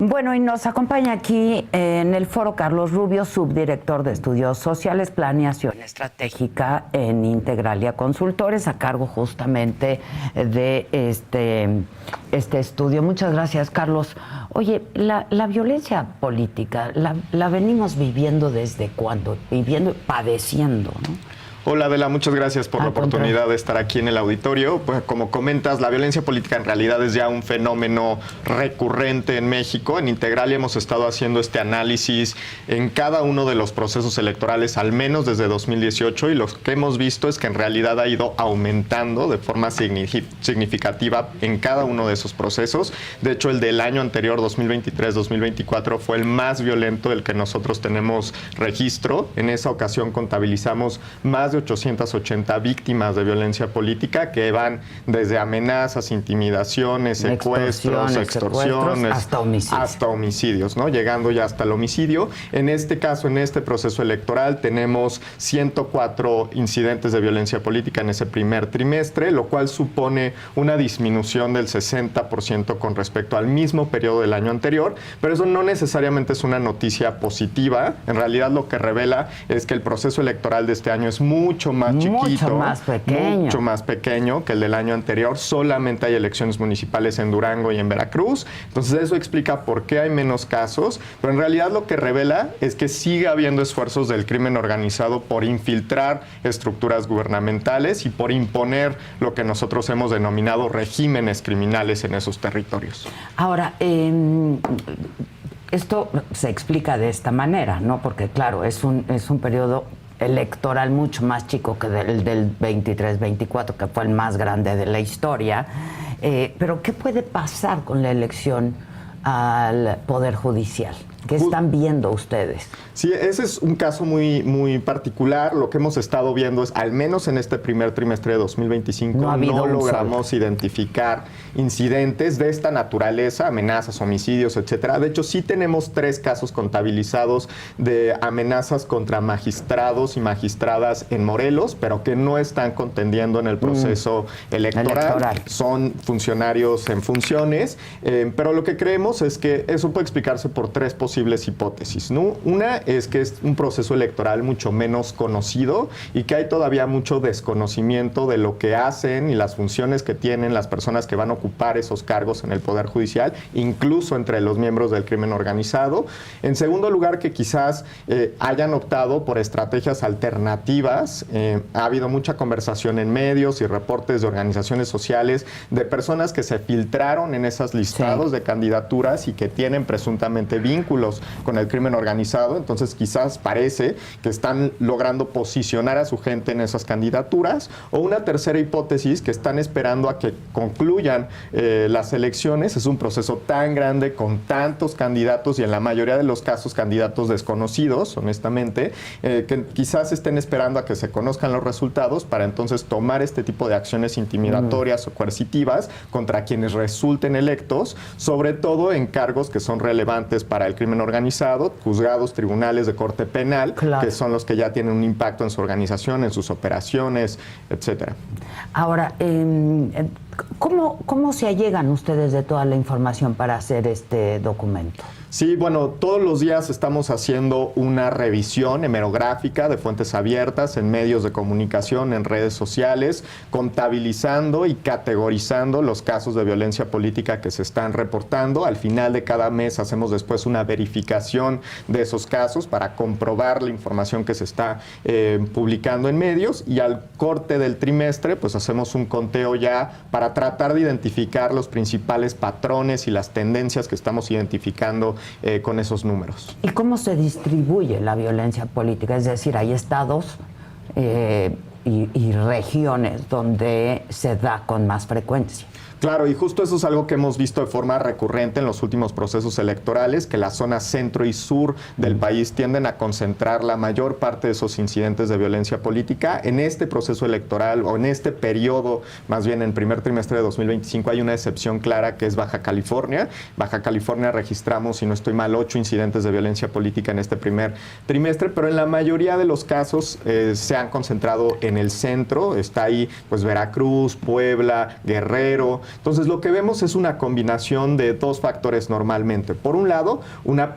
Bueno, y nos acompaña aquí en el foro Carlos Rubio, subdirector de Estudios Sociales, Planeación Estratégica en Integralia Consultores, a cargo justamente de este estudio. Muchas gracias, Carlos. Oye, la violencia política, la venimos viviendo desde cuándo, padeciendo, ¿no? Hola Adela, muchas gracias por la oportunidad de estar aquí en el auditorio. Pues como comentas, la violencia política en realidad es ya un fenómeno recurrente en México. En Integralia hemos estado haciendo este análisis en cada uno de los procesos electorales, al menos desde 2018, y lo que hemos visto es que en realidad ha ido aumentando de forma significativa en cada uno de esos procesos. De hecho, el del año anterior, 2023-2024, fue el más violento del que nosotros tenemos registro. En esa ocasión contabilizamos más de 880 víctimas de violencia política que van desde amenazas, intimidaciones, secuestros, extorsiones, hasta homicidios, ¿no? Llegando ya hasta el homicidio. En este caso, en este proceso electoral, tenemos 104 incidentes de violencia política en ese primer trimestre, lo cual supone una disminución del 60% con respecto al mismo periodo del año anterior, pero eso no necesariamente es una noticia positiva. En realidad, lo que revela es que el proceso electoral de este año es mucho más chiquito, mucho más pequeño que el del año anterior. Solamente hay elecciones municipales en Durango y en Veracruz. Entonces eso explica por qué hay menos casos, pero en realidad lo que revela es que sigue habiendo esfuerzos del crimen organizado por infiltrar estructuras gubernamentales y por imponer lo que nosotros hemos denominado regímenes criminales en esos territorios. Ahora, esto se explica de esta manera, ¿no? Porque claro, es un periodo electoral mucho más chico que el del 23-24, que fue el más grande de la historia. Pero ¿qué puede pasar con la elección al Poder Judicial? ¿Qué están viendo ustedes? Sí, ese es un caso muy, muy particular. Lo que hemos estado viendo es, al menos en este primer trimestre de 2025, no logramos identificar incidentes de esta naturaleza, amenazas, homicidios, etcétera. De hecho, sí tenemos 3 casos contabilizados de amenazas contra magistrados y magistradas en Morelos, pero que no están contendiendo en el proceso electoral. Son funcionarios en funciones, pero lo que creemos es que eso puede explicarse por 3 posibles hipótesis, ¿no? Una es que es un proceso electoral mucho menos conocido y que hay todavía mucho desconocimiento de lo que hacen y las funciones que tienen las personas que van a ocupar esos cargos en el Poder Judicial, incluso entre los miembros del crimen organizado. En segundo lugar, que quizás hayan optado por estrategias alternativas. Ha habido mucha conversación en medios y reportes de organizaciones sociales de personas que se filtraron en esos listados de candidaturas y que tienen presuntamente vínculos con el crimen organizado. Entonces quizás parece que están logrando posicionar a su gente en esas candidaturas. O una tercera hipótesis, que están esperando a que concluyan las elecciones. Es un proceso tan grande con tantos candidatos y en la mayoría de los casos candidatos desconocidos, honestamente, que quizás estén esperando a que se conozcan los resultados para entonces tomar este tipo de acciones intimidatorias o coercitivas contra quienes resulten electos, sobre todo en cargos que son relevantes para el crimen organizado, juzgados, tribunales de corte penal, que son los que ya tienen un impacto en su organización, en sus operaciones, etcétera. Ahora, ¿cómo se allegan ustedes de toda la información para hacer este documento? Sí, bueno, todos los días estamos haciendo una revisión hemerográfica de fuentes abiertas en medios de comunicación, en redes sociales, contabilizando y categorizando los casos de violencia política que se están reportando. Al final de cada mes hacemos después una verificación de esos casos para comprobar la información que se está publicando en medios, y al corte del trimestre pues hacemos un conteo ya para tratar de identificar los principales patrones y las tendencias que estamos identificando con esos números. ¿Y cómo se distribuye la violencia política? Es decir, hay estados y regiones donde se da con más frecuencia. Claro, y justo eso es algo que hemos visto de forma recurrente en los últimos procesos electorales, que la zona centro y sur del país tienden a concentrar la mayor parte de esos incidentes de violencia política. En este proceso electoral, o en este periodo, más bien en el primer trimestre de 2025, hay una excepción clara, que es Baja California. Baja California registramos, si no estoy mal, 8 incidentes de violencia política en este primer trimestre, pero en la mayoría de los casos se han concentrado en el centro. Está ahí pues Veracruz, Puebla, Guerrero, Entonces, lo que vemos es una combinación de dos factores normalmente. Por un lado, una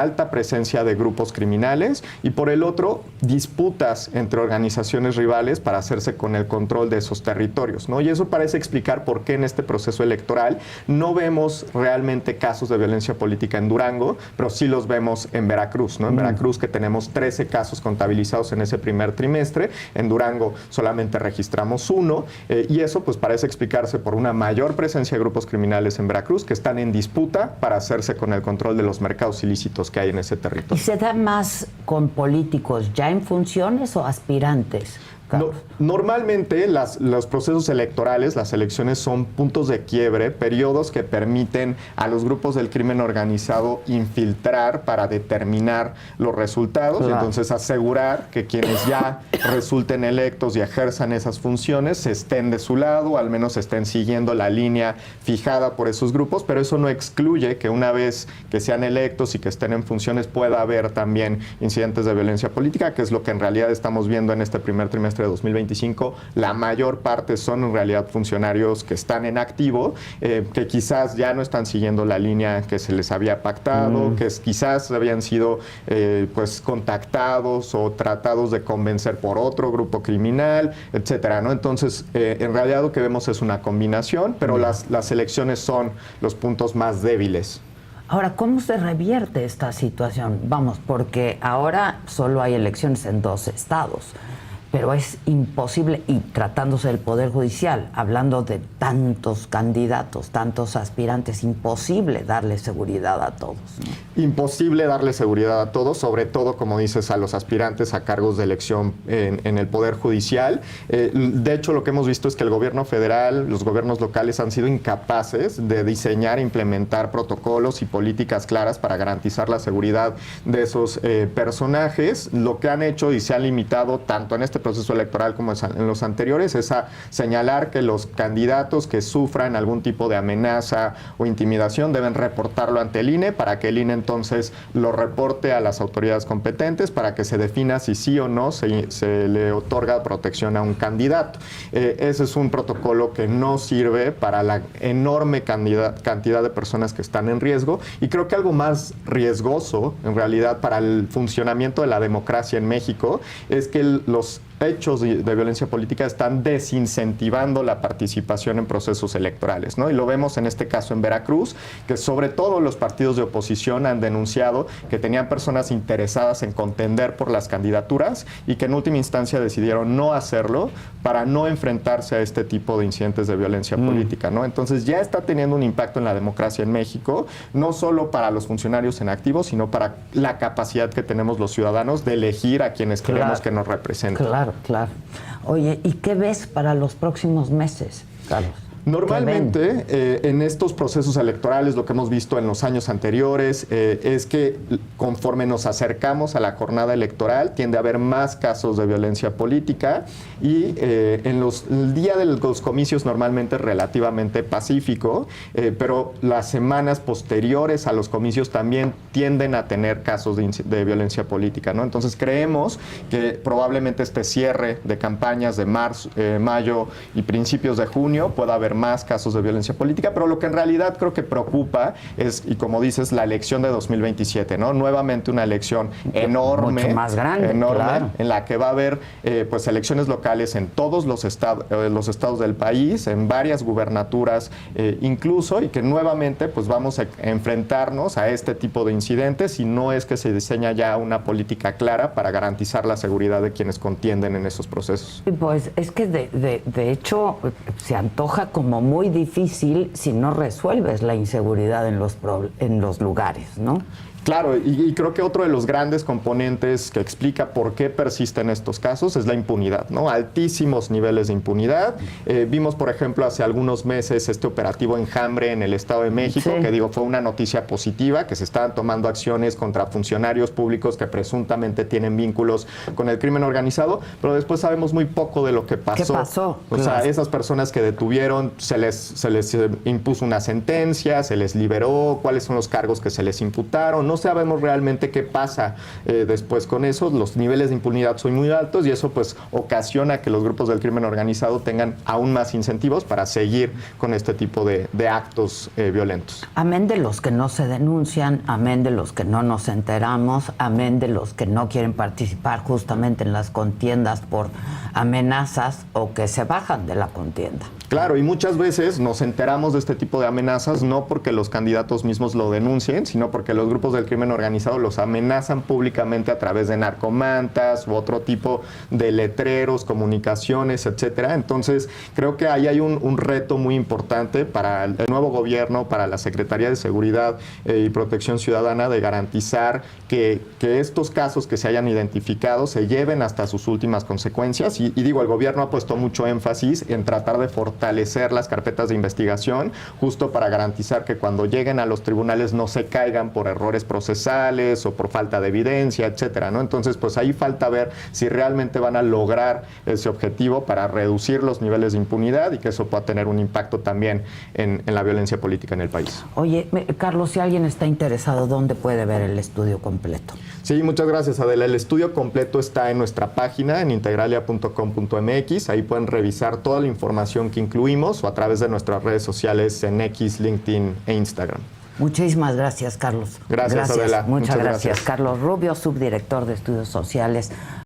alta presencia de grupos criminales, y por el otro, disputas entre organizaciones rivales para hacerse con el control de esos territorios, ¿no? Y eso parece explicar por qué en este proceso electoral no vemos realmente casos de violencia política en Durango, pero sí los vemos en Veracruz, ¿no? En Veracruz, que tenemos 13 casos contabilizados en ese primer trimestre, en Durango solamente registramos 1, y eso pues parece explicarse por una mayor presencia de grupos criminales en Veracruz que están en disputa para hacerse con el control de los mercados ilícitos que hay en ese territorio. ¿Y se da más con políticos ya en funciones o aspirantes? Normalmente los procesos electorales, las elecciones son puntos de quiebre, periodos que permiten a los grupos del crimen organizado infiltrar para determinar los resultados, y entonces asegurar que quienes ya resulten electos y ejerzan esas funciones estén de su lado, o al menos estén siguiendo la línea fijada por esos grupos, pero eso no excluye que una vez que sean electos y que estén en funciones pueda haber también incidentes de violencia política, que es lo que en realidad estamos viendo en este primer trimestre de 2025. La mayor parte son en realidad funcionarios que están en activo, que quizás ya no están siguiendo la línea que se les había pactado, que quizás habían sido pues contactados o tratados de convencer por otro grupo criminal, etcétera, ¿no? Entonces, en realidad lo que vemos es una combinación, pero las elecciones son los puntos más débiles. Ahora, ¿cómo se revierte esta situación? Vamos, porque ahora solo hay elecciones en 2 estados. Pero es imposible, y tratándose del Poder Judicial, hablando de tantos candidatos, tantos aspirantes, imposible darle seguridad a todos, ¿no? Imposible darle seguridad a todos, sobre todo, como dices, a los aspirantes a cargos de elección en el Poder Judicial. De hecho, lo que hemos visto es que el gobierno federal, los gobiernos locales han sido incapaces de diseñar e implementar protocolos y políticas claras para garantizar la seguridad de esos personajes. Lo que han hecho y se han limitado tanto en este proceso electoral como en los anteriores es a señalar que los candidatos que sufran algún tipo de amenaza o intimidación deben reportarlo ante el INE, para que el INE entonces lo reporte a las autoridades competentes para que se defina si sí o no se le otorga protección a un candidato. Ese es un protocolo que no sirve para la enorme cantidad de personas que están en riesgo, y creo que algo más riesgoso en realidad para el funcionamiento de la democracia en México es que los hechos de violencia política están desincentivando la participación en procesos electorales, ¿no? Y lo vemos en este caso en Veracruz, que sobre todo los partidos de oposición han denunciado que tenían personas interesadas en contender por las candidaturas y que en última instancia decidieron no hacerlo para no enfrentarse a este tipo de incidentes de violencia política, ¿no? Entonces ya está teniendo un impacto en la democracia en México, no solo para los funcionarios en activo, sino para la capacidad que tenemos los ciudadanos de elegir a quienes queremos que nos representen. Claro. Oye, ¿y qué ves para los próximos meses, Carlos? Normalmente, en estos procesos electorales, lo que hemos visto en los años anteriores es que conforme nos acercamos a la jornada electoral, tiende a haber más casos de violencia política, y el día de los comicios normalmente es relativamente pacífico, pero las semanas posteriores a los comicios también tienden a tener casos de violencia política, ¿no? Entonces creemos que probablemente este cierre de campañas de marzo, mayo y principios de junio pueda haber más casos de violencia política, pero lo que en realidad creo que preocupa es, y como dices, la elección de 2027, ¿no? Nuevamente una elección enorme, mucho más grande, claro, en la que va a haber pues elecciones locales en todos los estados del país, en varias gubernaturas incluso, y que nuevamente pues vamos a enfrentarnos a este tipo de incidentes si no es que se diseña ya una política clara para garantizar la seguridad de quienes contienden en esos procesos. Pues es que de hecho se antoja como muy difícil si no resuelves la inseguridad en los lugares, ¿no? Claro, y creo que otro de los grandes componentes que explica por qué persisten estos casos es la impunidad, ¿no? Altísimos niveles de impunidad. Vimos, por ejemplo, hace algunos meses este operativo Enjambre en el Estado de México, sí, que fue una noticia positiva, que se estaban tomando acciones contra funcionarios públicos que presuntamente tienen vínculos con el crimen organizado, pero después sabemos muy poco de lo que pasó. ¿Qué pasó? O sea, esas personas que detuvieron, se les impuso una sentencia, se les liberó, cuáles son los cargos que se les imputaron, no sabemos realmente qué pasa después con eso. Los niveles de impunidad son muy altos y eso pues ocasiona que los grupos del crimen organizado tengan aún más incentivos para seguir con este tipo de actos violentos. Amén de los que no se denuncian, amén de los que no nos enteramos, amén de los que no quieren participar justamente en las contiendas por amenazas o que se bajan de la contienda. Claro, y muchas veces nos enteramos de este tipo de amenazas no porque los candidatos mismos lo denuncien, sino porque los grupos del crimen organizado los amenazan públicamente a través de narcomantas u otro tipo de letreros, comunicaciones, etcétera. Entonces, creo que ahí hay un reto muy importante para el nuevo gobierno, para la Secretaría de Seguridad y Protección Ciudadana, de garantizar que estos casos que se hayan identificado se lleven hasta sus últimas consecuencias. Y digo, el gobierno ha puesto mucho énfasis en tratar de fortalecer las carpetas de investigación, justo para garantizar que cuando lleguen a los tribunales no se caigan por errores procesales o por falta de evidencia, etcétera, ¿no? Entonces, pues ahí falta ver si realmente van a lograr ese objetivo para reducir los niveles de impunidad y que eso pueda tener un impacto también en la violencia política en el país. Oye, Carlos, si alguien está interesado, ¿dónde puede ver el estudio completo? Sí, muchas gracias, Adela. El estudio completo está en nuestra página, en integralia.com.mx. Ahí pueden revisar toda la información que incluimos o a través de nuestras redes sociales en X, LinkedIn e Instagram. Muchísimas gracias, Carlos. Gracias, Adela. Muchas gracias. Carlos Rubio, subdirector de Estudios Sociales.